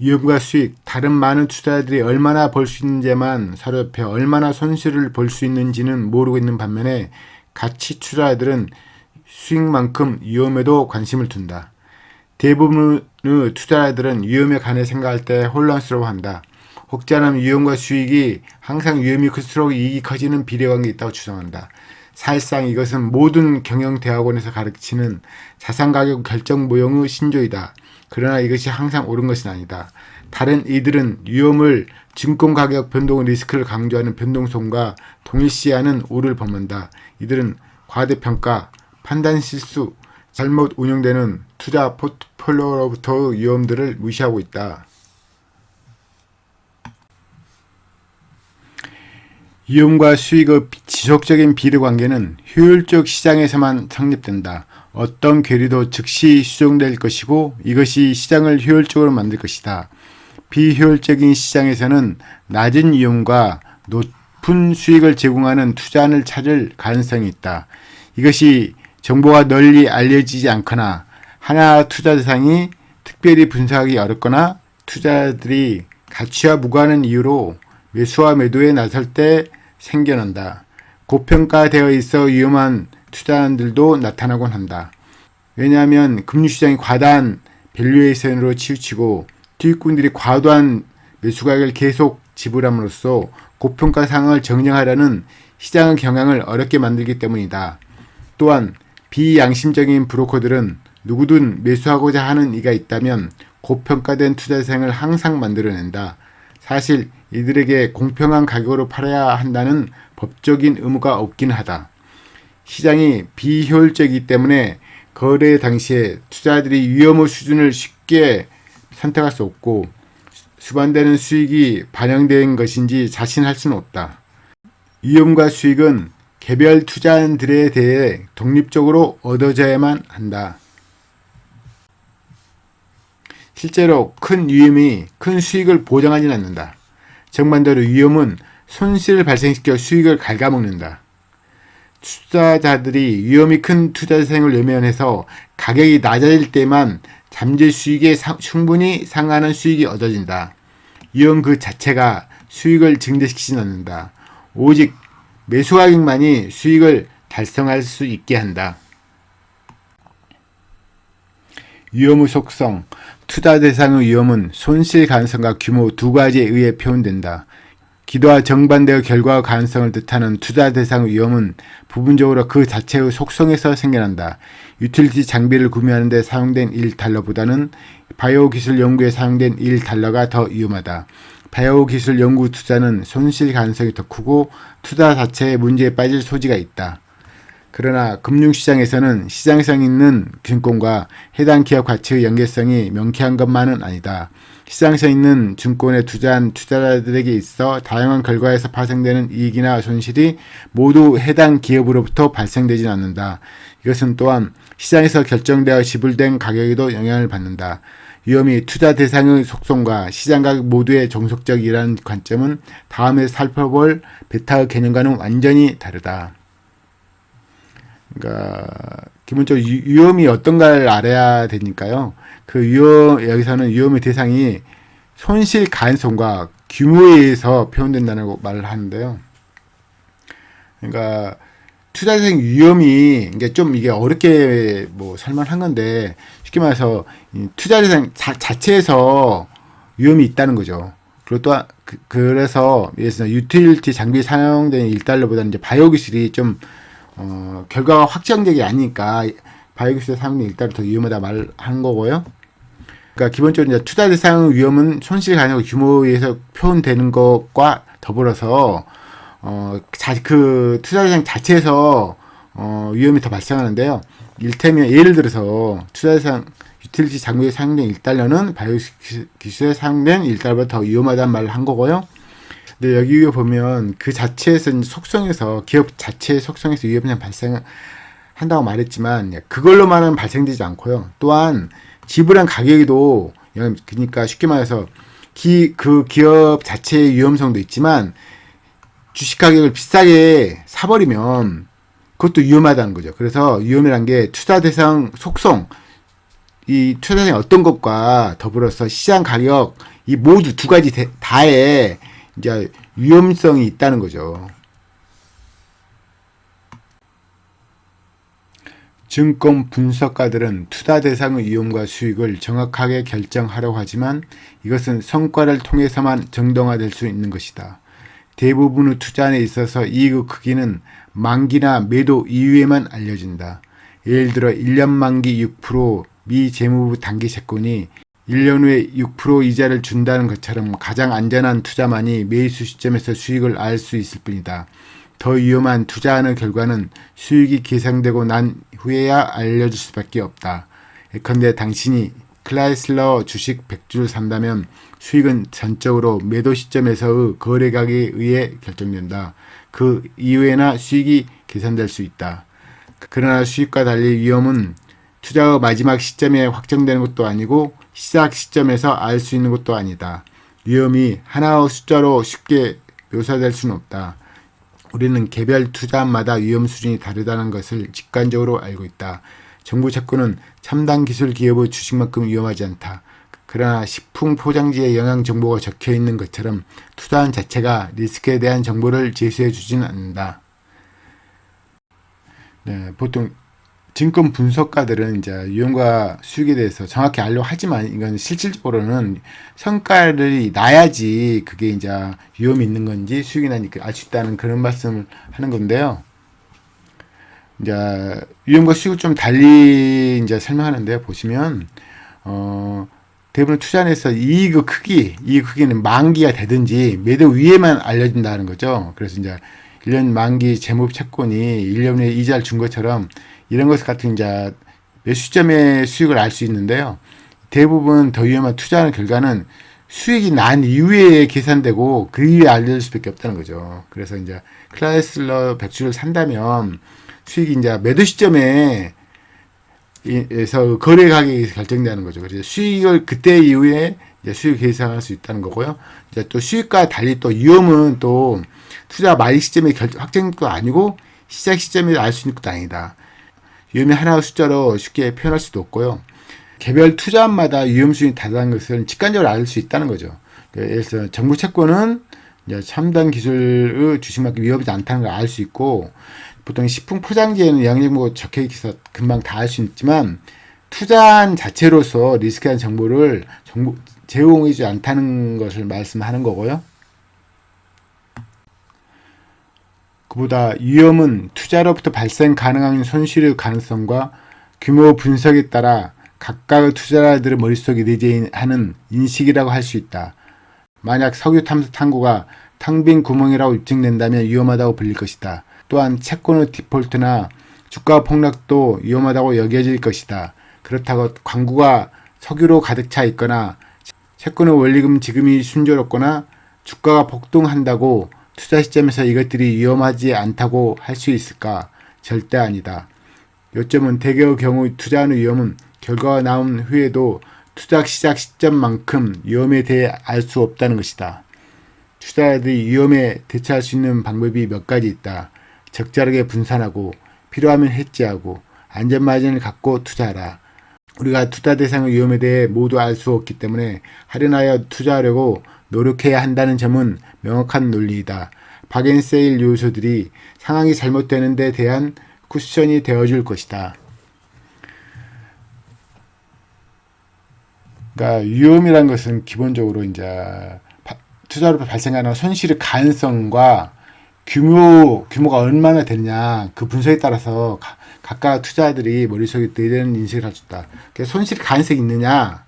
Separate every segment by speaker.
Speaker 1: 위험과 수익, 다른 많은 투자자들이 얼마나 벌 수 있는지만 사로잡혀 얼마나 손실을 볼 수 있는지는 모르고 있는 반면에 가치 투자자들은 수익만큼 위험에도 관심을 둔다. 대부분의 투자자들은 위험에 관해 생각할 때 혼란스러워한다. 혹자는 위험과 수익이 항상 위험이 클수록 이익이 커지는 비례관계가 있다고 추정한다. 사실상 이것은 모든 경영대학원에서 가르치는 자산가격 결정 모형의 신조이다. 그러나 이것이 항상 옳은 것은 아니다. 다른 이들은 위험을 증권가격 변동 리스크를 강조하는 변동성과 동일시하는 오류를 범한다. 이들은 과대평가, 판단실수, 잘못 운영되는 투자 포트폴리오로부터의 위험들을 무시하고 있다. 위험과 수익의 지속적인 비례관계는 효율적 시장에서만 성립된다. 어떤 괴리도 즉시 수정될 것이고 이것이 시장을 효율적으로 만들 것이다. 비효율적인 시장에서는 낮은 위험과 높은 수익을 제공하는 투자안을 찾을 가능성이 있다. 이것이 정보가 널리 알려지지 않거나 하나 투자 대상이 특별히 분석하기 어렵거나 투자자들이 가치와 무관한 이유로 매수와 매도에 나설 때 생겨난다. 고평가되어 있어 위험한 투자안들도 나타나곤 한다. 왜냐하면 금융시장이 과다한 밸류에이션으로 치우치고 투입꾼들이 과도한 매수가격을 계속 지불함으로써 고평가 상황을 정정하려는 시장의 경향을 어렵게 만들기 때문이다. 또한 비양심적인 브로커들은 누구든 매수하고자 하는 이가 있다면 고평가된 투자 대상을 항상 만들어낸다. 사실 이들에게 공평한 가격으로 팔아야 한다는 법적인 의무가 없긴 하다. 시장이 비효율적이기 때문에 거래 당시에 투자자들이 위험의 수준을 쉽게 선택할 수 없고 수반되는 수익이 반영된 것인지 자신할 수는 없다. 위험과 수익은 개별 투자인들에 대해 독립적으로 얻어져야만 한다. 실제로 큰 위험이 큰 수익을 보장하지는 않는다. 정반대로 위험은 손실을 발생시켜 수익을 갉아먹는다. 투자자들이 위험이 큰 투자 대상을 외면해서 가격이 낮아질 때만 잠재 수익에 충분히 상하는 수익이 얻어진다. 위험 그 자체가 수익을 증대시키지 않는다. 오직 매수가격만이 수익을 달성할 수 있게 한다. 위험의 속성, 투자 대상의 위험은 손실 가능성과 규모 두 가지에 의해 표현된다. 기도와 정반대의 결과와 가능성을 뜻하는 투자 대상의 위험은 부분적으로 그 자체의 속성에서 생겨난다. 유틸리티 장비를 구매하는 데 사용된 1달러보다는 바이오 기술 연구에 사용된 1달러가 더 위험하다. 바이오 기술 연구 투자는 손실 가능성이 더 크고 투자 자체의 문제에 빠질 소지가 있다. 그러나 금융시장에서는 시장성 있는 증권과 해당 기업 가치의 연계성이 명쾌한 것만은 아니다. 시장성 있는 증권에 투자한 투자자들에게 있어 다양한 결과에서 파생되는 이익이나 손실이 모두 해당 기업으로부터 발생되진 않는다. 이것은 또한 시장에서 결정되어 지불된 가격에도 영향을 받는다. 위험이 투자 대상의 속성과 시장 가격 모두의 종속적이라는 관점은 다음에 살펴볼 베타의 개념과는 완전히 다르다. 그러니까 기본적으로 위험이 어떤가를 알아야 되니까요. 그 여기서는 위험의 대상이 손실 가능성과 규모에 의해서 표현된다는 말을 하는데요. 그러니까 투자 대상 위험이 이게 어렵게 설명한 건데 쉽게 말해서 투자 대상 자체에서 위험이 있다는 거죠. 그리고 또 그래서 예를 들어서 유틸리티 장비 사용된 1달러보다는 이제 바이오 기술이 좀 결과가 확정적이 아니니까 바이오 기술에 사용된 1달러 더 위험하다 말하는 거고요. 그러니까 기본적으로 이제 투자 대상 위험은 손실 가능성 규모에 의해서 표현되는 것과 더불어서 그 투자 대상 자체에서 위험이 더 발생하는데요. 일테면 예를 들어서 투자 대상 유틸리티 장비에 사용된 1달러는 바이오 기술에 사용된 1달러보다 더 위험하다는 말을 한 거고요. 근데 여기 보면 그 자체에서 속성에서 기업 자체의 속성에서 위험이 발생한다고 말했지만 그걸로만은 발생되지 않고요. 또한 지불한 가격에도 그러니까 쉽게 말해서 그 기업 자체의 위험성도 있지만 주식 가격을 비싸게 사버리면 그것도 위험하다는 거죠. 그래서 위험이란 게 투자 대상 속성 이 투자자의 어떤 것과 더불어서 시장 가격 이 모두 두 가지 다에 이제 위험성이 있다는 거죠. 증권 분석가들은 투자 대상의 위험과 수익을 정확하게 결정하려고 하지만 이것은 성과를 통해서만 정당화될 수 있는 것이다. 대부분의 투자에 있어서 이익의 크기는 만기나 매도 이후에만 알려진다. 예를 들어 1년 만기 6% 미재무부 단기 채권이 1년 후에 6% 이자를 준다는 것처럼 가장 안전한 투자만이 매수 시점에서 수익을 알 수 있을 뿐이다. 더 위험한 투자하는 결과는 수익이 계산되고 난 후에야 알려질 수밖에 없다. 예컨대 당신이 클라이슬러 주식 100주를 산다면 수익은 전적으로 매도 시점에서의 거래가격에 의해 결정된다. 그 이후에나 수익이 계산될 수 있다. 그러나 수익과 달리 위험은 투자의 마지막 시점에 확정되는 것도 아니고 시작 시점에서 알 수 있는 것도 아니다. 위험이 하나의 숫자로 쉽게 묘사될 수는 없다. 우리는 개별 투자마다 위험 수준이 다르다는 것을 직관적으로 알고 있다. 정부 채권은 첨단 기술 기업의 주식만큼 위험하지 않다. 그러나 식품 포장지에 영양 정보가 적혀 있는 것처럼 투자한 자체가 리스크에 대한 정보를 제시해 주지는 않는다. 네, 보통 증권 분석가들은 이제 위험과 수익에 대해서 정확히 알려고 하지만 이건 실질적으로는 성과를 나야지 그게 이제 위험이 있는 건지 수익이 나니까 알 수 있다는 그런 말씀을 하는 건데요. 이제 위험과 수익을 좀 달리 이제 설명하는데 보시면 대부분 투자에서 이익의 크기는 만기가 되든지 매도 위에만 알려진다는 거죠. 그래서 이제 1년 만기 재무부 채권이 1년 후에 이자를 준 것처럼 이런 것 같은 이제 몇 시점의 수익을 알 수 있는데요. 대부분 더 위험한 투자하는 결과는 수익이 난 이후에 계산되고 그 이후에 알려질 수밖에 없다는 거죠. 그래서 이제 클라이슬러 100주를 산다면 수익이 이제 매도 시점에 에서 거래 가격이 결정되는 거죠. 그래서 수익을 그때 이후에 이제 수익 계산할 수 있다는 거고요. 이제 또 수익과 달리 또 위험은 또 투자 말익 시점에 확정된 것도 아니고 시작 시점에 알 수 있는 것도 아니다. 위험이 하나의 숫자로 쉽게 표현할 수도 없고요. 개별 투자마다 위험 수준이 다르다는 것을 직관적으로 알 수 있다는 거죠. 예를 들어서 정부 채권은 이제 첨단 기술의 주식만큼 위험하지 않다는 걸 알 수 있고, 보통 식품 포장지에는 영양정보가 적혀 있어서 금방 다 알 수 있지만 투자한 자체로서 리스크한 정보를 제공하지 않다는 것을 말씀하는 거고요. 그보다 위험은 투자로부터 발생 가능한 손실의 가능성과 규모 분석에 따라 각각의 투자자들의 머릿속에 내재하는 인식이라고 할 수 있다. 만약 석유 탐구가 텅 빈 구멍이라고 입증된다면 위험하다고 불릴 것이다. 또한 채권의 디폴트나 주가 폭락도 위험하다고 여겨질 것이다. 그렇다고 광구가 석유로 가득 차 있거나 채권의 원리금 지급이 순조롭거나 주가가 폭등한다고 투자 시점에서 이것들이 위험하지 않다고 할 수 있을까? 절대 아니다. 요점은 대개의 경우 투자하는 위험은 결과가 나온 후에도 투자 시작 시점만큼 위험에 대해 알 수 없다는 것이다. 투자자들이 위험에 대처할 수 있는 방법이 몇 가지 있다. 적절하게 분산하고 필요하면 해지하고 안전 마진을 갖고 투자하라. 우리가 투자 대상의 위험에 대해 모두 알 수 없기 때문에 할인하여 투자하려고 노력해야 한다는 점은 명확한 논리이다. 박앤세일 요소들이 상황이 잘못되는 데 대한 쿠션이 되어줄 것이다. 그러니까 위험이란 것은 기본적으로 이제 투자로 발생하는 손실의 가능성과 규모가 얼마나 되느냐 그 분석에 따라서 각각 투자자들이 머릿속에 내리는 인식을 할 수 있다. 손실 가능성이 있느냐,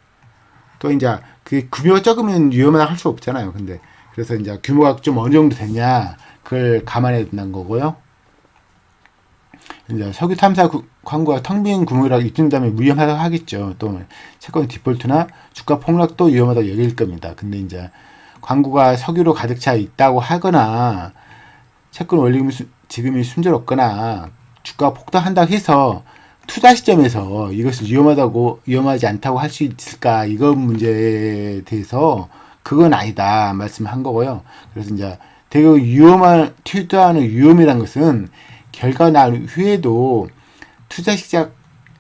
Speaker 1: 또 이제 그 규모가 적으면 위험하다 할 수 없잖아요. 근데 그래서 이제 규모가 좀 어느 정도 됐냐 그걸 감안해야 된다는 거고요. 이제 석유 탐사 광고가 텅 빈 구멍이라고 입증되면 위험하다고 하겠죠. 또 채권 디폴트나 주가 폭락도 위험하다고 여길 겁니다. 근데 이제 광고가 석유로 가득 차 있다고 하거나 채권 원리금 지금이 순조롭거나 주가가 폭등한다고 해서 투자 시점에서 이것을 위험하지 않다고 할 수 있을까? 이거 문제에 대해서 그건 아니다 말씀한 거고요. 그래서 이제 되게 투자하는 위험이란 것은 결과 나온 후에도 투자 시작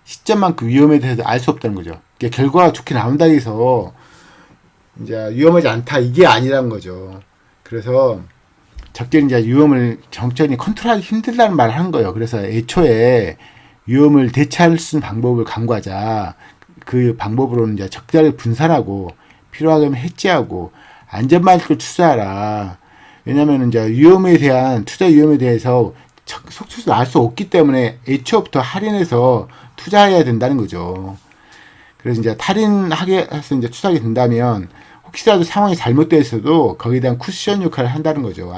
Speaker 1: 시점만큼 위험에 대해서 알 수 없다는 거죠. 그러니까 결과가 좋게 나온다고 해서 이제 위험하지 않다 이게 아니라는 거죠. 그래서 적절히 이제 위험을 정적이 컨트롤하기 힘들다는 말을 하는 거예요. 그래서 애초에 위험을 대처할 수 있는 방법을 강구하자. 그 방법으로는 이제 적절하게 분산하고 필요하면 해지하고 안전마켓을 투자하라. 왜냐하면 이제 위험에 대한 투자 위험에 대해서 속초에서 알 수 없기 때문에 애초부터 할인해서 투자해야 된다는 거죠. 그래서 이제 탈인하게 해서 이제 투자하게 된다면 혹시라도 상황이 잘못되어서도 거기에 대한 쿠션 역할을 한다는 거죠.